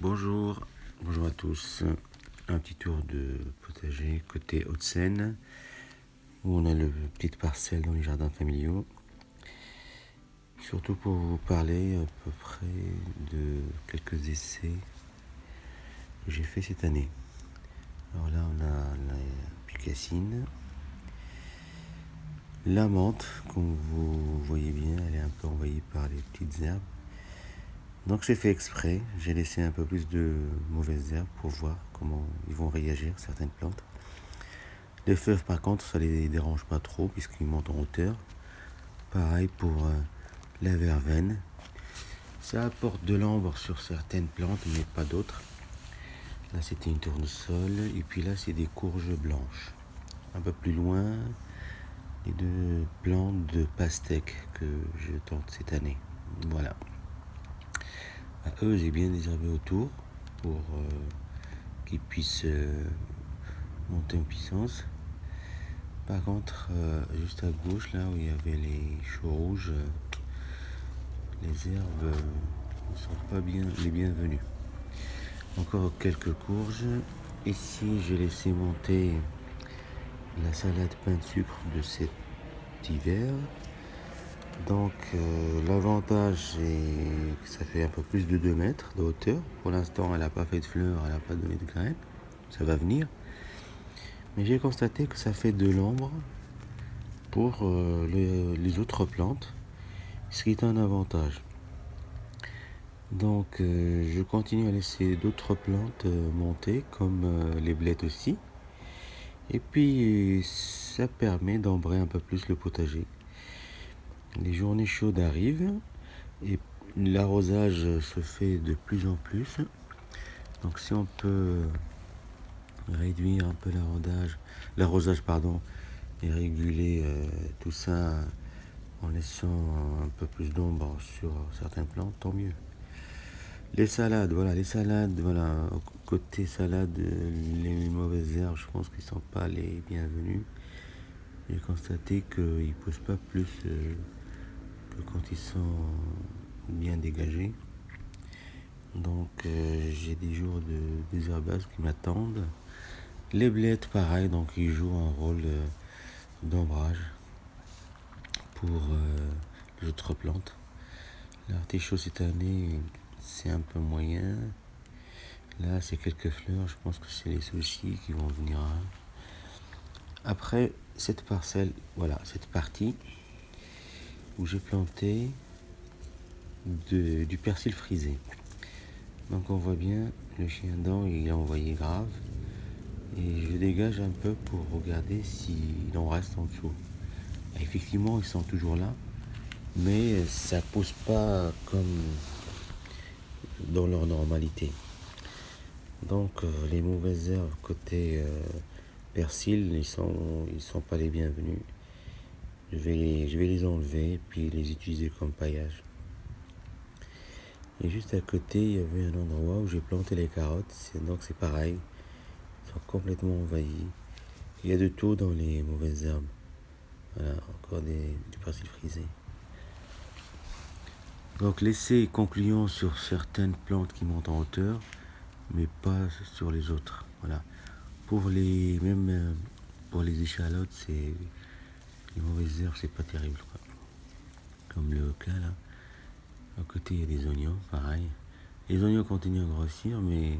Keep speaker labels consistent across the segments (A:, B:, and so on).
A: Bonjour, bonjour à tous. Un petit tour de potager côté Hauts-de-Seine, où on a le petite parcelle dans les jardins familiaux. Surtout pour vous parler à peu près de quelques essais que j'ai fait cette année. Alors là, on a la picassine, la menthe, comme vous voyez bien, elle est un peu envahie par les petites herbes. Donc j'ai fait exprès, j'ai laissé un peu plus de mauvaises herbes pour voir comment ils vont réagir, certaines plantes. Les fèves par contre, ça les dérange pas trop puisqu'ils montent en hauteur. Pareil pour la verveine. Ça apporte de l'ombre sur certaines plantes mais pas d'autres. Là c'était une tournesol et puis là c'est des courges blanches. Un peu plus loin, les deux plantes de pastèque que je tente cette année. Voilà. À eux, j'ai bien désherbé autour pour qu'ils puissent monter en puissance. Par contre, juste à gauche, là où il y avait les choux rouges, les herbes ne sont pas bien les bienvenues. Encore quelques courges. Ici, j'ai laissé monter la salade pain de sucre de cet hiver. Donc, l'avantage est que ça fait un peu plus de 2 mètres de hauteur. Pour l'instant, elle n'a pas fait de fleurs, elle n'a pas donné de graines. Ça va venir. Mais j'ai constaté que ça fait de l'ombre pour les autres plantes, ce qui est un avantage. Donc je continue à laisser d'autres plantes monter, comme les blettes aussi. Et puis ça permet d'embrer un peu plus le potager. Les journées chaudes arrivent et l'arrosage se fait de plus en plus. Donc si on peut réduire un peu l'arrosage et réguler tout ça en laissant un peu plus d'ombre sur certaines plantes, tant mieux. Les salades, voilà, côté salade, les mauvaises herbes, je pense qu'ils ne sont pas les bienvenus. J'ai constaté qu'ils ne poussent pas plus que quand ils sont bien dégagés. Donc j'ai des jours de désherbage qui m'attendent. Les blettes, pareil, donc ils jouent un rôle d'ombrage pour les autres plantes. L'artichaut cette année, c'est un peu moyen. Là, c'est quelques fleurs. Je pense que c'est les sushis qui vont venir. Après, cette parcelle, voilà, cette partie où j'ai planté du persil frisé. Donc, on voit bien le chien dent, il a envoyé grave. Et je dégage un peu pour regarder s'il en reste en dessous. Effectivement, ils sont toujours là. Mais ça pousse pas comme dans leur normalité. Donc les mauvaises herbes côté persil, ils sont pas les bienvenus. Je vais les enlever puis les utiliser comme paillage. Et juste à côté, il y avait un endroit où j'ai planté les carottes. Donc c'est pareil, ils sont complètement envahis. Il y a de tout dans les mauvaises herbes. Voilà, encore du persil frisé. Donc l'essai est concluant sur certaines plantes qui montent en hauteur, mais pas sur les autres. Voilà. Pour les échalotes, les mauvaises herbes, c'est pas terrible, quoi. Comme le cas là. À côté, il y a des oignons, pareil. Les oignons continuent à grossir, mais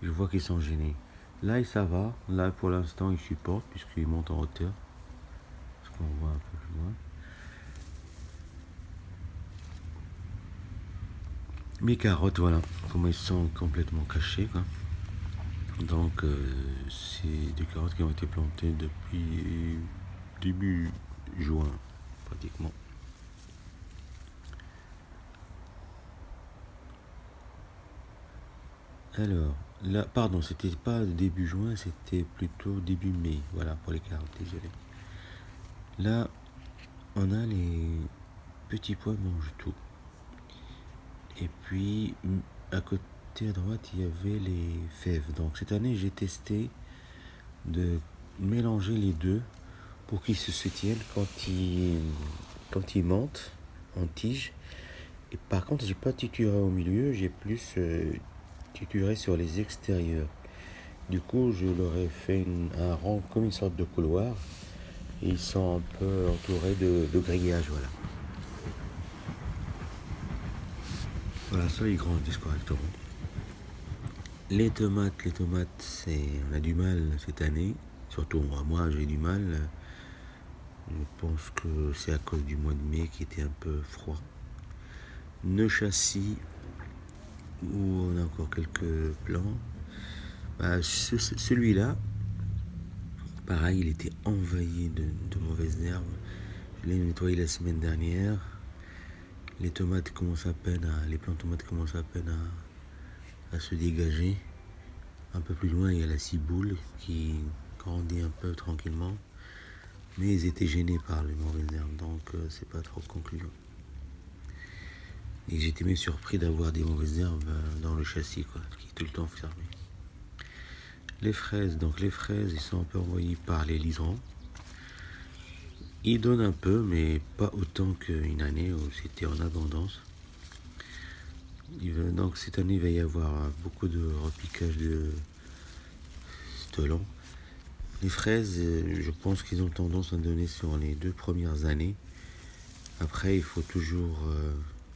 A: je vois qu'ils sont gênés. Là, ça va. Là, pour l'instant, ils supportent puisqu'ils montent en hauteur. Ce qu'on voit un peu plus loin. Mes carottes, voilà, comme elles sont complètement cachées, quoi. Donc, c'est des carottes qui ont été plantées depuis début juin, pratiquement. Alors, là, pardon, c'était pas début juin, c'était plutôt début mai, voilà, pour les carottes, désolé. Là, on a les petits pois mangent tout. Et puis, à côté à droite, il y avait les fèves. Donc, cette année, j'ai testé de mélanger les deux pour qu'ils se soutiennent quand ils montent en tige. Et par contre, j'ai pas trituré au milieu, j'ai plus cultiverai sur les extérieurs. Du coup, je leur ai fait un rang comme une sorte de couloir. Et ils sont un peu entourés de grillages, voilà. Voilà, ça, ils grandissent correctement. Les tomates, on a du mal cette année. Surtout moi, j'ai du mal. Je pense que c'est à cause du mois de mai qui était un peu froid. Châssis où on a encore quelques plants. Celui-là, pareil, il était envahi de mauvaises herbes. Je l'ai nettoyé la semaine dernière. Les plants de tomates commencent à peine à se dégager. Un peu plus loin, il y a la ciboule qui grandit un peu tranquillement. Mais ils étaient gênés par les mauvaises herbes, donc c'est pas trop concluant. Et j'étais même surpris d'avoir des mauvaises herbes dans le châssis, quoi, qui est tout le temps fermé. Les fraises, ils sont un peu envoyés par les liserons. Ils donnent un peu, mais pas autant qu'une année où c'était en abondance. Donc cette année, il va y avoir beaucoup de repiquage de stolons. Les fraises, je pense qu'ils ont tendance à donner sur les 2 premières années. Après, il faut toujours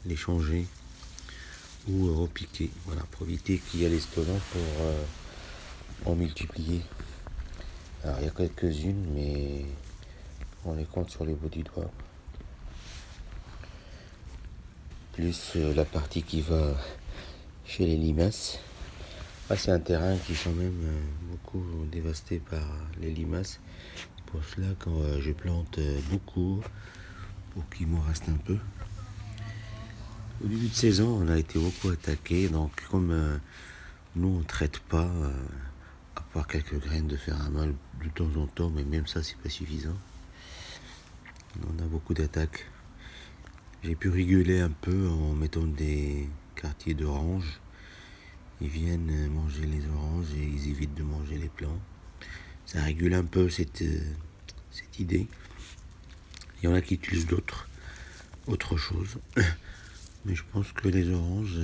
A: les changer ou repiquer, voilà, pour éviter qu'il y ait les stolons pour en multiplier. Alors, il y a quelques-unes, mais on les compte sur les bouts du doigt. Plus la partie qui va chez les limaces. C'est un terrain qui est quand même beaucoup dévasté par les limaces. Pour cela, quand je plante beaucoup, pour qu'il m'en reste un peu. Au début de saison, on a été beaucoup attaqué. Donc, comme nous, on ne traite pas, à part quelques graines de fer à mal de temps en temps, mais même ça, c'est pas suffisant. On a beaucoup d'attaques. J'ai pu réguler un peu en mettant des quartiers d'oranges. Ils viennent manger les oranges et ils évitent de manger les plants. Ça régule un peu cette idée. Il y en a qui utilisent autre chose. Mais je pense que les oranges,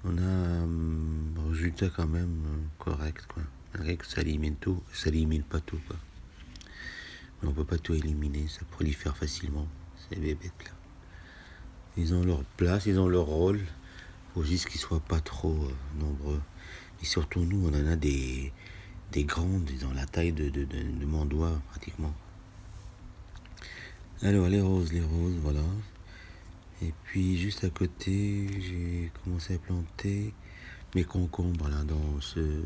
A: on a un résultat quand même correct, quoi. Malgré que ça élimine pas tout, quoi. Mais on peut pas tout éliminer, ça prolifère facilement, ces bébêtes-là. Ils ont leur place, ils ont leur rôle. Faut juste qu'ils soient pas trop nombreux. Et surtout nous, on en a des grandes, ils ont la taille de mon doigt pratiquement. Alors les roses, voilà. Et puis juste à côté, j'ai commencé à planter mes concombres là dans ce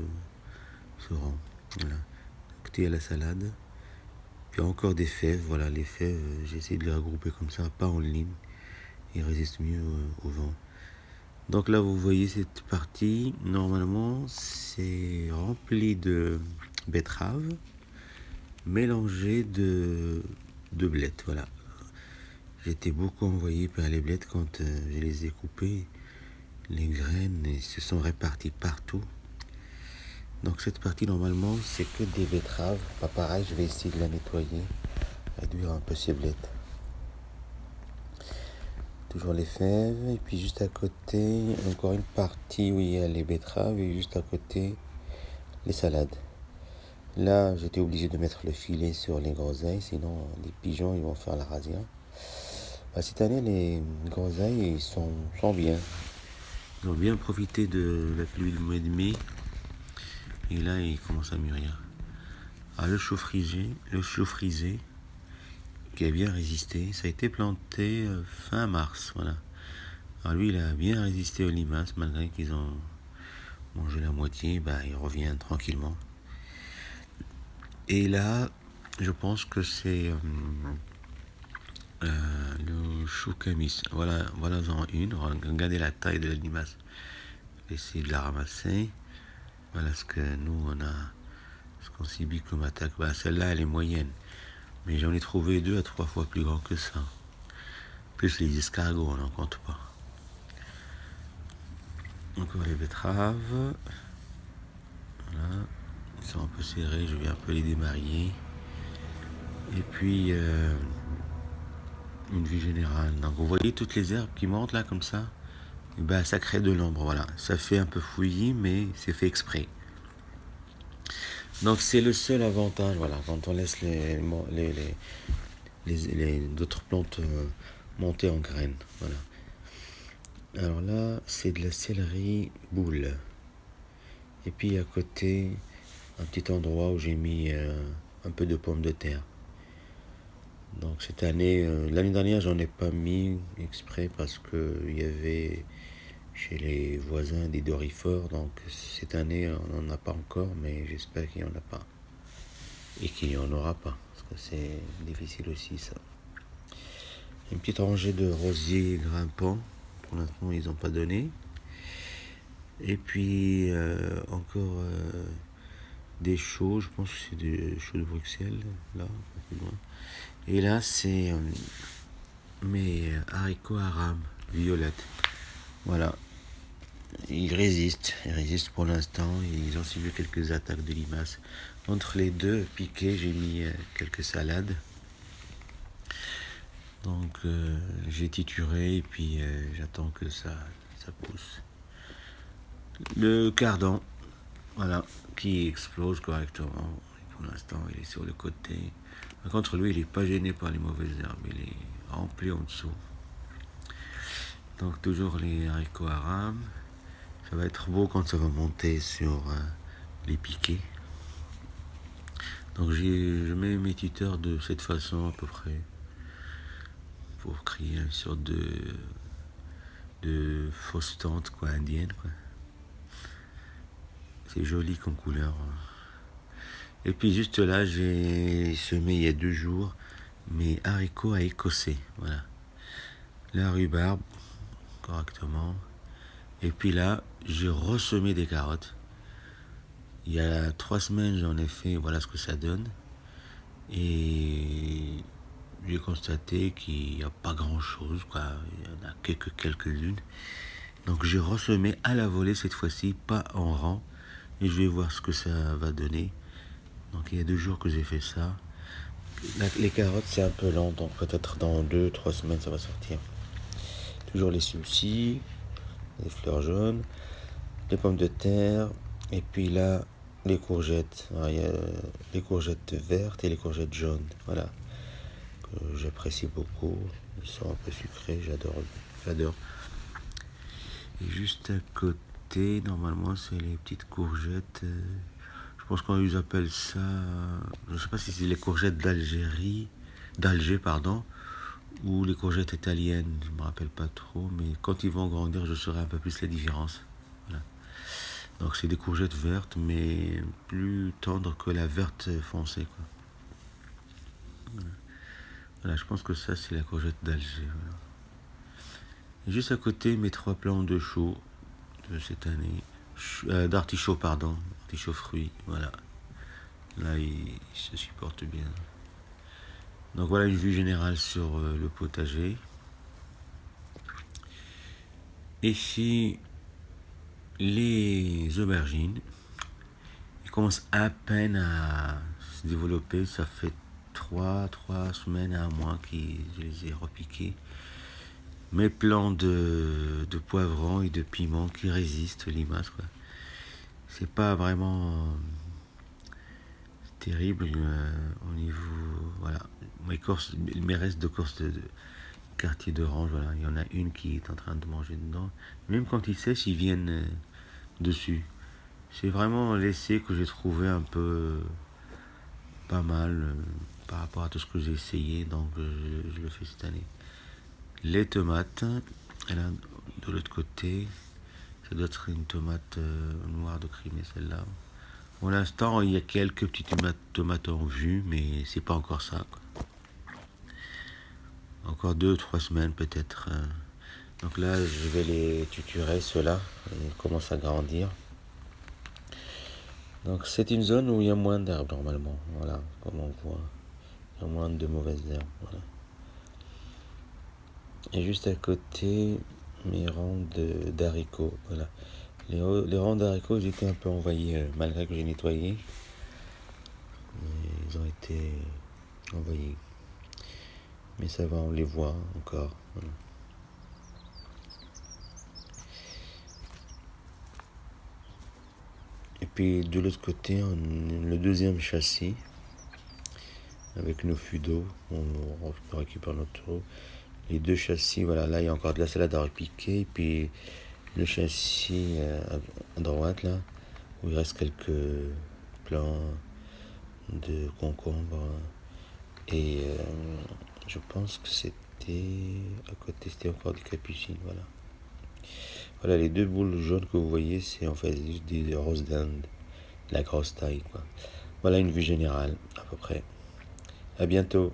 A: rang. Voilà. À côté il y a la salade. Puis encore des fèves, voilà, les fèves, j'ai essayé de les regrouper comme ça, pas en ligne. Ils résistent mieux au vent. Donc là, vous voyez cette partie, normalement, c'est rempli de betteraves mélangées de blettes, voilà. J'étais beaucoup envoyé par les blettes quand je les ai coupées. Les graines se sont réparties partout. Donc cette partie, normalement, c'est que des betteraves. Pas pareil, je vais essayer de la nettoyer, réduire un peu ces blettes. Toujours les fèves, et puis juste à côté, encore une partie où il y a les betteraves, et juste à côté, les salades. Là, j'étais obligé de mettre le filet sur les groseilles, sinon les pigeons ils vont faire la razzia. Cette année, les groseilles ils sont bien. Ils ont bien profité de la pluie du mois de mai, et là, ils commencent à mûrir. Le chou frisé, qui a bien résisté, ça a été planté fin mars, voilà. Alors lui, il a bien résisté aux limaces, malgré qu'ils ont mangé la moitié, il revient tranquillement. Et là, je pense que c'est le chou camis. Voilà en une. Regardez la taille de la limace. Je vais essayer de la ramasser. Voilà ce que nous, on a, ce qu'on subit comme attaque. Celle-là, elle est moyenne. Mais j'en ai trouvé 2 à 3 fois plus grand que ça. Plus les escargots, on n'en compte pas. Encore les betteraves. Voilà. Ils sont un peu serrés, je vais un peu les démarier. Et puis, une vue générale. Donc vous voyez toutes les herbes qui montent là comme ça. et ben, ça crée de l'ombre, voilà. Ça fait un peu fouillis, mais c'est fait exprès. Donc c'est le seul avantage, voilà, quand on laisse d'autres plantes monter en graines, voilà. Alors là, c'est de la céleri boule. Et puis à côté, un petit endroit où j'ai mis un peu de pommes de terre. Donc cette année, l'année dernière, j'en ai pas mis exprès parce que il y avait chez les voisins des dorifores. Donc cette année, on n'en a pas encore, mais j'espère qu'il n'y en a pas. Et qu'il n'y en aura pas, parce que c'est difficile aussi ça. Une petite rangée de rosiers grimpants. Pour l'instant, ils n'ont pas donné. Et puis encore des choux, je pense que c'est des choux de Bruxelles, là, un peu loin. Et là, c'est mes haricots à rames violettes. Voilà. Ils résistent pour l'instant. Ils ont subi quelques attaques de limaces. Entre les deux piquets, j'ai mis quelques salades. Donc j'ai tituré et puis j'attends que ça pousse. Le cardan, voilà, qui explose correctement. Pour l'instant, il est sur le côté. Par contre, lui, il n'est pas gêné par les mauvaises herbes. Il est rempli en dessous. Donc toujours les haricots à rames. Ça va être beau quand ça va monter sur les piquets. Donc je mets mes tuteurs de cette façon à peu près. Pour créer une sorte de fausse tente quoi, indienne. Quoi. C'est joli comme couleur. Et puis juste là, j'ai semé il y a 2 jours mes haricots à écossais. Voilà. La rhubarbe, correctement. Et puis là, j'ai ressemé des carottes. Il y a 3 semaines, j'en ai fait, voilà ce que ça donne. Et j'ai constaté qu'il n'y a pas grand chose, quoi. Il y en a quelques-unes. Donc j'ai ressemé à la volée cette fois-ci, pas en rang. Et je vais voir ce que ça va donner. Donc il y a 2 jours que j'ai fait ça. Les carottes c'est un peu lent, donc peut-être dans 2-3 semaines ça va sortir. Toujours les soucis, les fleurs jaunes, les pommes de terre, et puis là les courgettes. Alors, il y a les courgettes vertes et les courgettes jaunes, voilà, que j'apprécie beaucoup. Ils sont un peu sucrés, j'adore. Et juste à côté, normalement c'est les petites courgettes. Je pense qu'on appelle ça, je ne sais pas si c'est les courgettes d'Alger, pardon, ou les courgettes italiennes, je ne me rappelle pas trop, mais quand ils vont grandir, je saurai un peu plus les différences. Voilà. Donc c'est des courgettes vertes, mais plus tendres que la verte foncée. Quoi. Voilà, je pense que ça c'est la courgette d'Alger. Voilà. Et juste à côté, mes 3 plants de choux de cette année, d'artichaut, pardon, artichaut fruits, voilà. Là, il se supporte bien. Donc voilà une vue générale sur le potager. Ici, les aubergines, ils commencent à peine à se développer. Ça fait 3 semaines à un mois que je les ai repiqués. Mes plants de poivrons et de piments qui résistent aux limaces. Quoi. C'est pas vraiment terrible au niveau... Voilà, mes restes de course de quartier d'orange, voilà, il y en a une qui est en train de manger dedans. Même quand ils sèchent, ils viennent dessus. C'est vraiment l'essai que j'ai trouvé un peu pas mal par rapport à tout ce que j'ai essayé, donc je le fais cette année. Les tomates, et là, de l'autre côté, ça doit être une tomate noire de Crimée, celle-là. Pour l'instant, il y a quelques petites tomates en vue, mais c'est pas encore ça. Quoi. Encore 2-3 semaines peut-être. Donc là, je vais les tuturer, ceux-là. Ils commencent à grandir. Donc c'est une zone où il y a moins d'herbes normalement. Voilà, comme on voit. Il y a moins de mauvaises herbes. Voilà. Et juste à côté, mes rangs d'haricots. Voilà. Les rangs d'haricots, ils étaient un peu envahis malgré que j'ai nettoyé. Ils ont été envahis. Mais ça va, on les voit encore. Voilà. puis de l'autre côté, le deuxième châssis, avec nos fûts d'eau, on récupère notre eau. Les deux châssis, voilà, là il y a encore de la salade à repiquer. Et puis le châssis à droite, là, où il reste quelques plants de concombre. Et je pense que c'était à côté, c'était encore des capucines, voilà. Voilà, les deux boules jaunes que vous voyez, c'est en fait juste des roses d'Inde, de la grosse taille, quoi. Voilà une vue générale, à peu près. À bientôt.